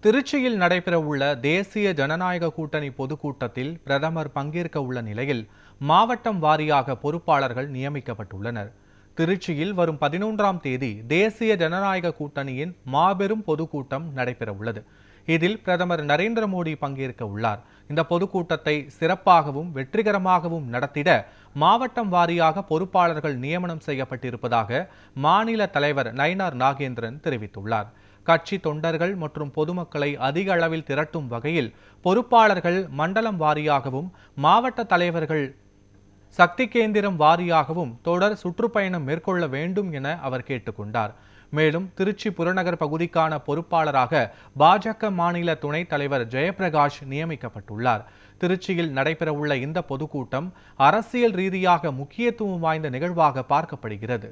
திருச்சியில் நடைபெறவுள்ள தேசிய ஜனநாயக கூட்டணி பொதுக்கூட்டத்தில் பிரதமர் பங்கேற்க உள்ள நிலையில் மாவட்டம் வாரியாக பொறுப்பாளர்கள் நியமிக்கப்பட்டுள்ளனர். திருச்சியில் வரும் 11ஆம் தேதி தேசிய ஜனநாயக கூட்டணியின் மாபெரும் பொதுக்கூட்டம் நடைபெறவுள்ளது. இதில் பிரதமர் நரேந்திர மோடி பங்கேற்க உள்ளார். இந்த பொதுக்கூட்டத்தை சிறப்பாகவும் வெற்றிகரமாகவும் நடத்திட மாவட்டம் வாரியாக பொறுப்பாளர்கள் நியமனம் செய்யப்பட்டிருப்பதாக மாநில தலைவர் நயினார் நாகேந்திரன் தெரிவித்துள்ளார். கட்சி தொண்டர்கள் மற்றும் பொதுமக்களை அதிக அளவில் திரட்டும் வகையில் பொறுப்பாளர்கள் மண்டலம் வாரியாகவும் மாவட்ட தலைவர்கள் சக்தி கேந்திரம் வாரியாகவும் தொடர் சுற்றுப்பயணம் மேற்கொள்ள வேண்டும் என அவர் கேட்டுக்கொண்டார். மேலும் திருச்சி புறநகர் பகுதிக்கான பொறுப்பாளராக பாஜக மாநில துணைத் தலைவர் ஜெயபிரகாஷ் நியமிக்கப்பட்டுள்ளார். திருச்சியில் நடைபெறவுள்ள இந்த பொதுக்கூட்டம் அரசியல் ரீதியாக முக்கியத்துவம் வாய்ந்த நிகழ்வாக பார்க்கப்படுகிறது.